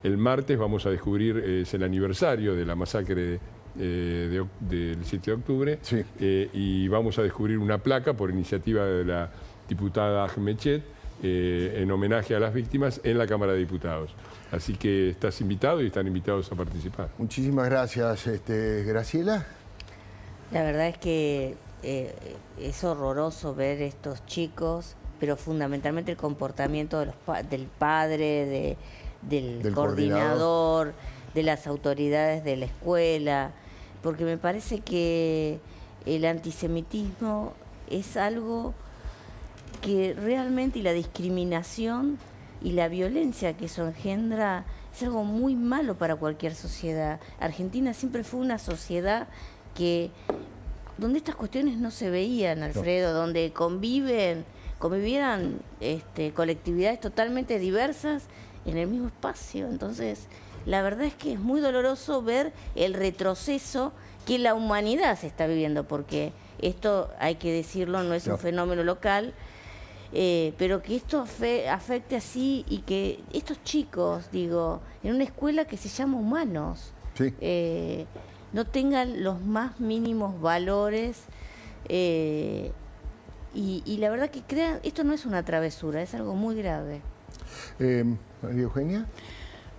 El martes vamos a descubrir, es el aniversario de la masacre del 7 de octubre, sí. Y vamos a descubrir una placa por iniciativa de la diputada Ahmechet en homenaje a las víctimas en la Cámara de Diputados. Así que estás invitado y están invitados a participar. Muchísimas gracias, Graciela. La verdad es que es horroroso ver estos chicos, pero fundamentalmente el comportamiento de del padre, del coordinador, de las autoridades de la escuela, porque me parece que el antisemitismo es algo que realmente, y la discriminación y la violencia que eso engendra, es algo muy malo para cualquier sociedad. Argentina siempre fue una sociedad donde estas cuestiones no se veían, Alfredo, donde convivían colectividades totalmente diversas en el mismo espacio. Entonces, la verdad es que es muy doloroso ver el retroceso que la humanidad se está viviendo, porque esto, hay que decirlo, no es un fenómeno local, pero que esto afecte así, y que estos chicos, digo, en una escuela que se llama Humanos, sí, no tengan los más mínimos valores, y la verdad que crean, esto no es una travesura, es algo muy grave. María Eugenia.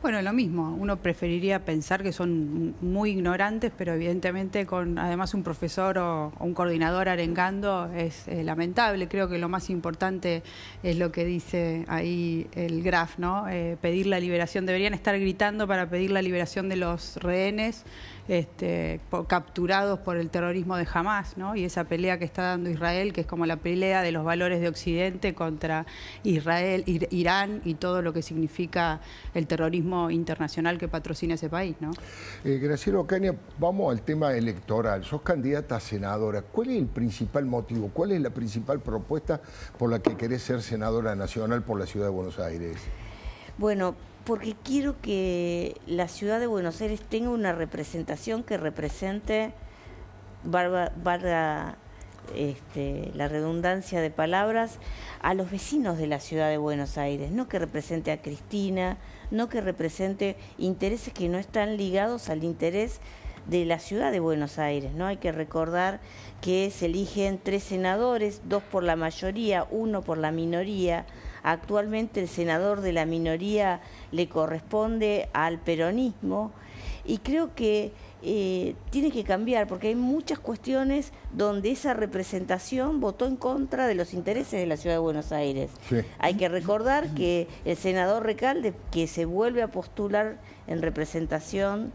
Bueno, lo mismo, uno preferiría pensar que son muy ignorantes, pero evidentemente con además un profesor o un coordinador arengando es lamentable. Creo que lo más importante es lo que dice ahí el Graf, ¿no? Pedir la liberación, deberían estar gritando para pedir la liberación de los rehenes capturados por el terrorismo de Hamás, ¿no? Y esa pelea que está dando Israel, que es como la pelea de los valores de Occidente contra Israel, Irán y todo lo que significa el terrorismo internacional que patrocina ese país, ¿no? Graciela Ocaña, vamos al tema electoral. Sos candidata a senadora. ¿Cuál es el principal motivo? ¿Cuál es la principal propuesta por la que querés ser senadora nacional por la Ciudad de Buenos Aires? Bueno, porque quiero que la Ciudad de Buenos Aires tenga una representación que represente, valga la redundancia de palabras, a los vecinos de la Ciudad de Buenos Aires, no que represente a Cristina, no que represente intereses que no están ligados al interés de la Ciudad de Buenos Aires, ¿no? Hay que recordar que se eligen 3 senadores, 2 por la mayoría, 1 por la minoría. Actualmente el senador de la minoría le corresponde al peronismo, y creo que tiene que cambiar, porque hay muchas cuestiones donde esa representación votó en contra de los intereses de la Ciudad de Buenos Aires. Sí. Hay que recordar que el senador Recalde, que se vuelve a postular en representación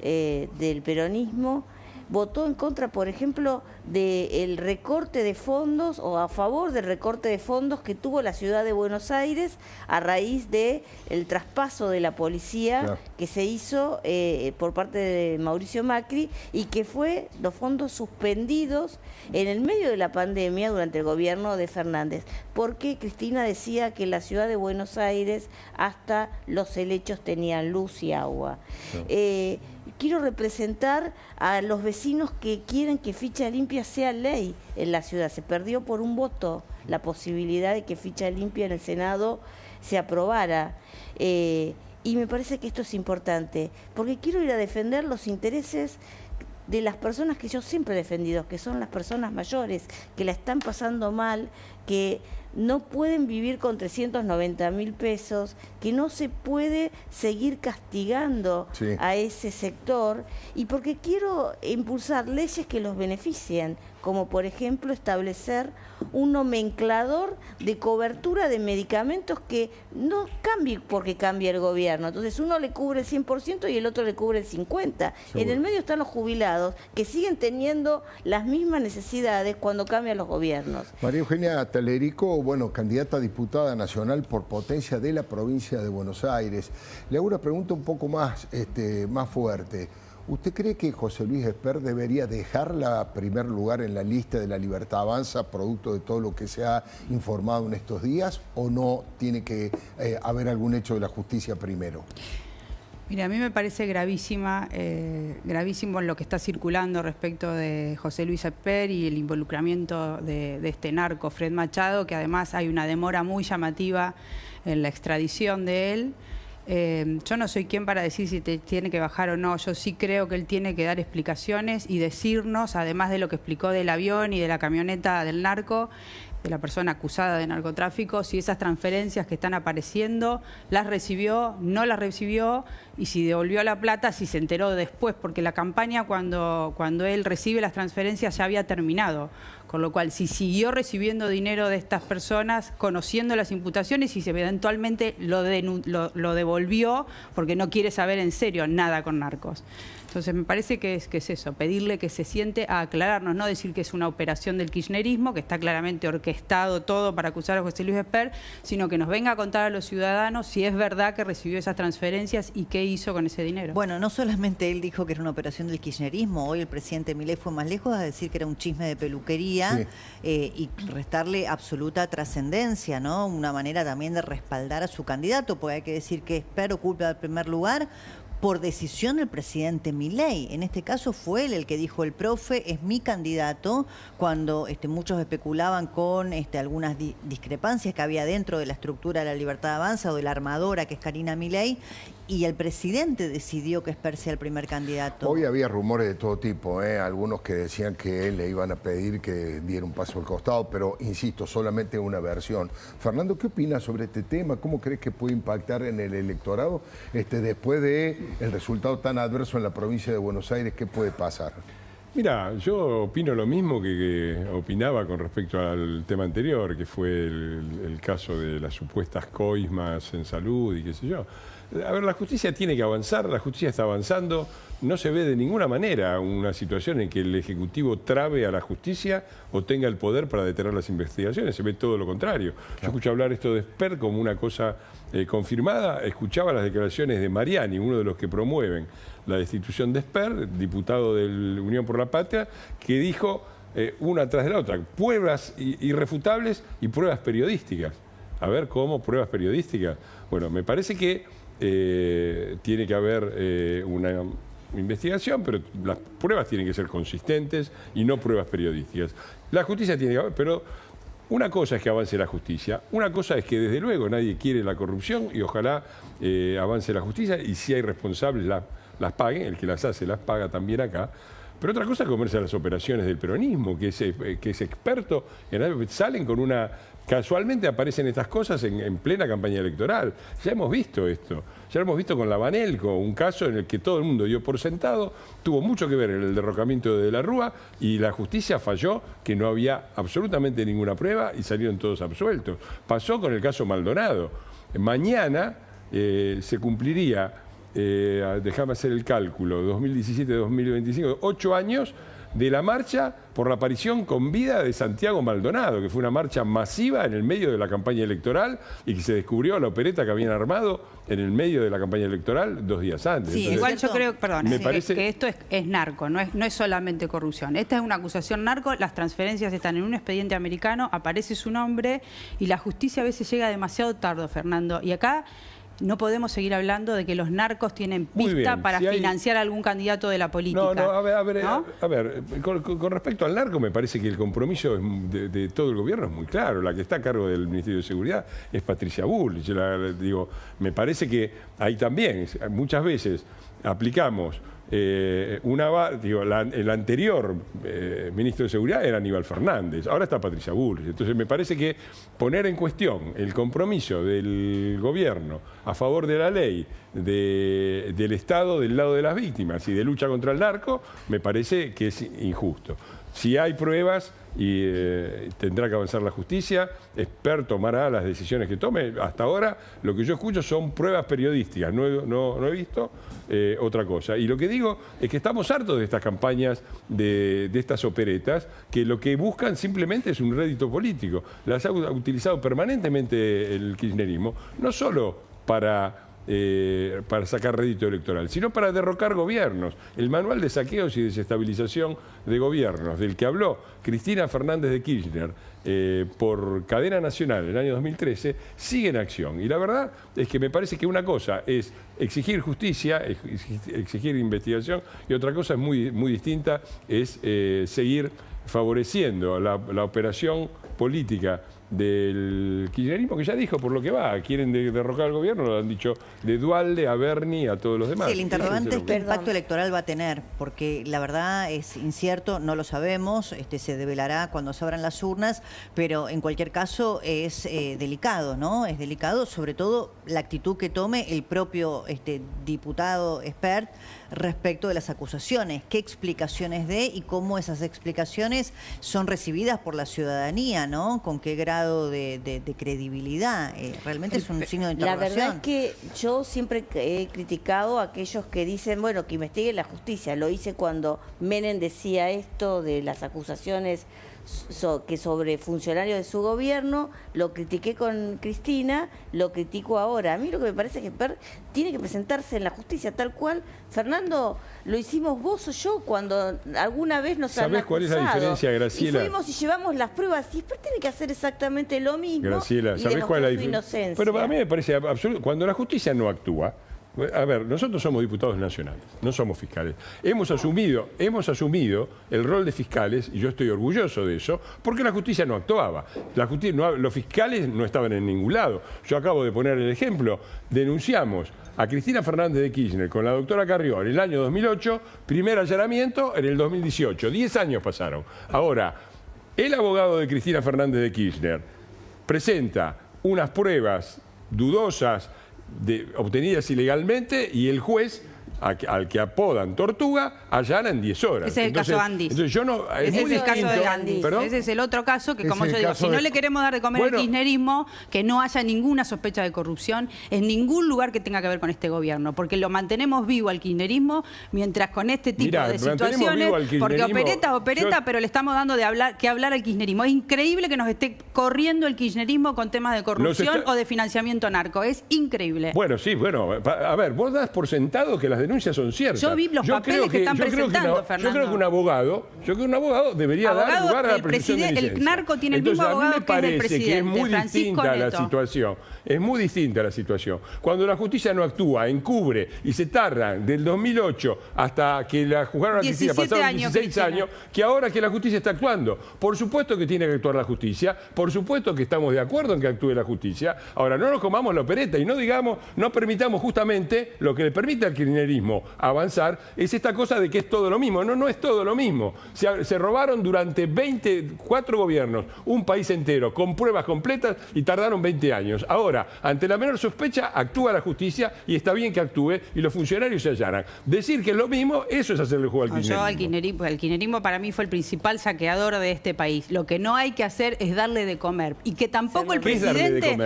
del peronismo, votó en contra, por ejemplo, del recorte de fondos, o a favor del recorte de fondos que tuvo la Ciudad de Buenos Aires a raíz del traspaso de la policía que se hizo por parte de Mauricio Macri, y que fue los fondos suspendidos en el medio de la pandemia durante el gobierno de Fernández, porque Cristina decía que la Ciudad de Buenos Aires hasta los helechos tenían luz y agua. Quiero representar a los vecinos que quieren que Ficha Limpia sea ley en la ciudad. Se perdió por un voto la posibilidad de que Ficha Limpia en el Senado se aprobara. Y me parece que esto es importante, porque quiero ir a defender los intereses de las personas que yo siempre he defendido, que son las personas mayores, que la están pasando mal, que no pueden vivir con 390.000 pesos, que no se puede seguir castigando a ese sector, y porque quiero impulsar leyes que los beneficien, como por ejemplo establecer un nomenclador de cobertura de medicamentos que no cambie porque cambia el gobierno. Entonces uno le cubre el 100% y el otro le cubre el 50%. En el medio están los jubilados, que siguen teniendo las mismas necesidades cuando cambian los gobiernos. María Eugenia Talerico, bueno, candidata a diputada nacional por Potencia de la provincia de Buenos Aires. Le hago una pregunta un poco más fuerte. ¿Usted cree que José Luis Esper debería dejarla primer lugar en la lista de La Libertad Avanza, producto de todo lo que se ha informado en estos días, o no tiene que haber algún hecho de la justicia primero? Mira, a mí me parece gravísimo lo que está circulando respecto de José Luis Esper y el involucramiento de este narco, Fred Machado, que además hay una demora muy llamativa en la extradición de él. Yo no soy quien para decir si te tiene que bajar o no. Yo sí creo que él tiene que dar explicaciones y decirnos, además de lo que explicó del avión y de la camioneta del narco, de la persona acusada de narcotráfico, si esas transferencias que están apareciendo las recibió, no las recibió, y si devolvió la plata, si se enteró después, porque la campaña cuando él recibe las transferencias ya había terminado. Con lo cual, si siguió recibiendo dinero de estas personas, conociendo las imputaciones, y si eventualmente lo devolvió porque no quiere saber en serio nada con narcos. Entonces me parece que es eso, pedirle que se siente a aclararnos, no decir que es una operación del kirchnerismo, que está claramente orquestado todo para acusar a José Luis Esper, sino que nos venga a contar a los ciudadanos si es verdad que recibió esas transferencias y qué hizo con ese dinero. Bueno, no solamente él dijo que era una operación del kirchnerismo, hoy el presidente Milei fue más lejos a decir que era un chisme de peluquería, y restarle absoluta trascendencia, ¿no? Una manera también de respaldar a su candidato, porque hay que decir que Esper ocupa el primer lugar por decisión del presidente Milei. En este caso fue él el que dijo: el profe es mi candidato, cuando muchos especulaban con algunas discrepancias que había dentro de la estructura de la Libertad Avanza o de la armadora que es Karina Milei, y el presidente decidió que Esper sea el primer candidato. Hoy había rumores de todo tipo, algunos que decían que le iban a pedir que diera un paso al costado, pero insisto, solamente una versión. Fernando, ¿qué opinas sobre este tema? ¿Cómo crees que puede impactar en el electorado después de el resultado tan adverso en la provincia de Buenos Aires? ¿Qué puede pasar? Mira, yo opino lo mismo que opinaba con respecto al tema anterior, que fue el caso de las supuestas coimas en salud y qué sé yo. A ver, la justicia tiene que avanzar, la justicia está avanzando. No se ve de ninguna manera una situación en que el Ejecutivo trabe a la justicia o tenga el poder para detener las investigaciones. Se ve todo lo contrario. Yo escucho hablar esto de Esper como una cosa confirmada. Escuchaba las declaraciones de Mariani, uno de los que promueven la destitución de Esper, diputado de la Unión por la Patria, que dijo una tras de la otra: pruebas irrefutables y pruebas periodísticas. A ver, ¿cómo pruebas periodísticas? Bueno, me parece que tiene que haber una investigación, pero las pruebas tienen que ser consistentes y no pruebas periodísticas. La justicia tiene que haber, pero una cosa es que avance la justicia, una cosa es que desde luego nadie quiere la corrupción y ojalá avance la justicia, y si hay responsables las paguen, el que las hace las paga también acá. Pero otra cosa es comerse las operaciones del peronismo, que es experto en algo. Salen con una... Casualmente aparecen estas cosas en plena campaña electoral. Ya hemos visto esto. Ya lo hemos visto con la Banelco, un caso en el que todo el mundo dio por sentado, tuvo mucho que ver en el derrocamiento de la Rúa, y la justicia falló, que no había absolutamente ninguna prueba y salieron todos absueltos. Pasó con el caso Maldonado. Mañana se cumpliría, déjame hacer el cálculo, 2017-2025, 8 años de la marcha por la aparición con vida de Santiago Maldonado, que fue una marcha masiva en el medio de la campaña electoral y que se descubrió la opereta que habían armado en el medio de la campaña electoral 2 días antes. Sí, entonces, igual yo creo, perdón, me parece que esto es narco, no es solamente corrupción. Esta es una acusación narco, las transferencias están en un expediente americano, aparece su nombre y la justicia a veces llega demasiado tarde, Fernando. Y acá no podemos seguir hablando de que los narcos tienen pista para financiar a algún candidato de la política. No, a ver, ¿no? Con respecto al narco, me parece que el compromiso de todo el gobierno es muy claro. La que está a cargo del Ministerio de Seguridad es Patricia Bullrich. Me parece que ahí también, muchas veces aplicamos el anterior ministro de Seguridad era Aníbal Fernández, ahora está Patricia Bullrich. Entonces me parece que poner en cuestión el compromiso del gobierno a favor de la ley, del Estado del lado de las víctimas y de lucha contra el narco, me parece que es injusto. Si hay pruebas, y tendrá que avanzar la justicia, Esper tomará las decisiones que tome. Hasta ahora lo que yo escucho son pruebas periodísticas, no he visto otra cosa. Y lo que digo es que estamos hartos de estas campañas, de estas operetas, que lo que buscan simplemente es un rédito político. Las ha utilizado permanentemente el kirchnerismo, no solo para sacar rédito electoral, sino para derrocar gobiernos. El manual de saqueos y desestabilización de gobiernos, del que habló Cristina Fernández de Kirchner por cadena nacional en el año 2013, sigue en acción. Y la verdad es que me parece que una cosa es exigir justicia, exigir investigación, y otra cosa es muy distinta, es seguir favoreciendo la operación política del kirchnerismo, que ya dijo por lo que va, quieren derrocar al gobierno, lo han dicho de Duhalde a Berni, a todos los demás. Sí, el interrogante es qué impacto electoral va a tener, porque la verdad es incierto, no lo sabemos, se develará cuando se abran las urnas, pero en cualquier caso es delicado, ¿no? Es delicado, sobre todo la actitud que tome el propio diputado Espert respecto de las acusaciones, qué explicaciones dé y cómo esas explicaciones son recibidas por la ciudadanía, ¿no? Con qué grado de credibilidad. Realmente es un signo de interrogación. La verdad es que yo siempre he criticado a aquellos que dicen, bueno, que investigue la justicia. Lo hice cuando Menem decía esto de las acusaciones que sobre funcionarios de su gobierno, lo critiqué con Cristina, lo critico ahora. A mí lo que me parece es que Espert tiene que presentarse en la justicia tal cual. Fernando, lo hicimos vos o yo cuando alguna vez nos han acusado. ¿Sabés cuál es la diferencia, Graciela? Y fuimos y llevamos las pruebas y Espert tiene que hacer exactamente lo mismo. Graciela, ¿sabés cuál es la diferencia? Pero a mí me parece absurdo. Cuando la justicia no actúa, a ver, nosotros somos diputados nacionales, no somos fiscales. Hemos asumido el rol de fiscales, y yo estoy orgulloso de eso, porque la justicia no actuaba. Los fiscales no estaban en ningún lado. Yo acabo de poner el ejemplo, denunciamos a Cristina Fernández de Kirchner con la doctora Carrió en el año 2008, primer allanamiento en el 2018, 10 años pasaron. Ahora, el abogado de Cristina Fernández de Kirchner presenta unas pruebas dudosas, obtenidas ilegalmente, y el juez, al que apodan Tortuga, allana en 10 horas. Ese es el caso Andis. Entonces yo no, ese es el caso de Andis. ¿Perdón? Ese es el otro caso que, como yo digo, si no le queremos dar de comer al kirchnerismo, que no haya ninguna sospecha de corrupción en ningún lugar que tenga que ver con este gobierno, porque lo mantenemos vivo al kirchnerismo, mientras con este tipo de situaciones, porque opereta, pero le estamos dando que hablar al kirchnerismo. Es increíble que nos esté corriendo el kirchnerismo con temas de corrupción o de financiamiento narco. Es increíble. Bueno, sí, bueno, a ver, vos das por sentado que las denuncias son ciertas. Yo vi los papeles que están presentando, Fernando. Yo creo que un abogado debería dar lugar a la presunción de inocencia. El narco tiene el mismo abogado que es el presidente, que es muy distinta la situación. Es muy distinta la situación. Cuando la justicia no actúa, encubre y se tarda del 2008 hasta que la juzgaron a Cristina, pasaron 16 años, que ahora que la justicia está actuando. Por supuesto que tiene que actuar la justicia, por supuesto que estamos de acuerdo en que actúe la justicia. Ahora, no nos comamos la opereta y no permitamos justamente lo que le permite al kirchnerismo avanzar, es esta cosa de que es todo lo mismo. No, no es todo lo mismo. Se robaron durante 24 gobiernos un país entero con pruebas completas y tardaron 20 años. Ahora, ante la menor sospecha, actúa la justicia y está bien que actúe y los funcionarios se allanan. Decir que es lo mismo, eso es hacerle juego al kirchnerismo. El kirchnerismo para mí fue el principal saqueador de este país. Lo que no hay que hacer es darle de comer. Y que tampoco el presidente,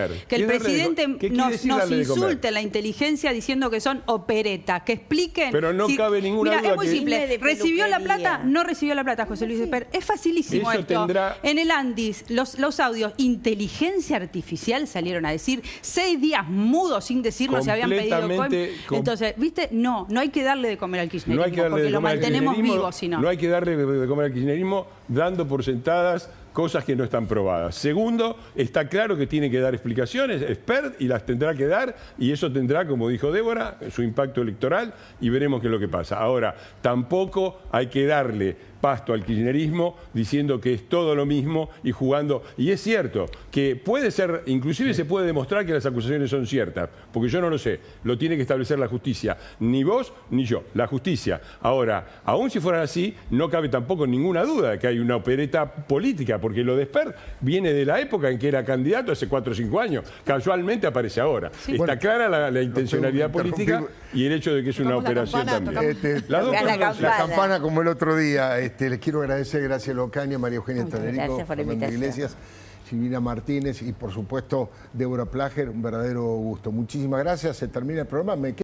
nos insulte en la inteligencia diciendo que son operetas, que expliquen. Pero no cabe ninguna duda. Es muy simple. ¿Recibió la plata? No recibió la plata, José Luis Espert. Es facilísimo esto. En el Andis, los audios, inteligencia artificial salieron a decir 6 días mudos sin decirlo, se habían pedido. Entonces, ¿viste? No hay que darle de comer al kirchnerismo, porque lo mantenemos vivo, si no. No hay que darle de comer al kirchnerismo dando por sentadas cosas que no están probadas. Segundo, está claro que tiene que dar explicaciones, Espert, y las tendrá que dar, y eso tendrá, como dijo Débora, su impacto electoral, y veremos qué es lo que pasa. Ahora, tampoco hay que darle pasto al kirchnerismo diciendo que es todo lo mismo y jugando. Y es cierto que puede ser, inclusive se puede demostrar que las acusaciones son ciertas, porque yo no lo sé, lo tiene que establecer la justicia. Ni vos ni yo, la justicia. Ahora, aún si fueran así, no cabe tampoco ninguna duda de que hay una opereta política, porque lo de Espert viene de la época en que era candidato hace 4 o 5 años. Casualmente aparece ahora. Sí. Está clara la intencionalidad política y el hecho de que es una operación también. La campana como el otro día. Les quiero agradecer, Graciela Ocaña, María Eugenia Talerico, Fernando Iglesias, Silvina Martínez y por supuesto Débora Plager, un verdadero gusto. Muchísimas gracias, se termina el programa.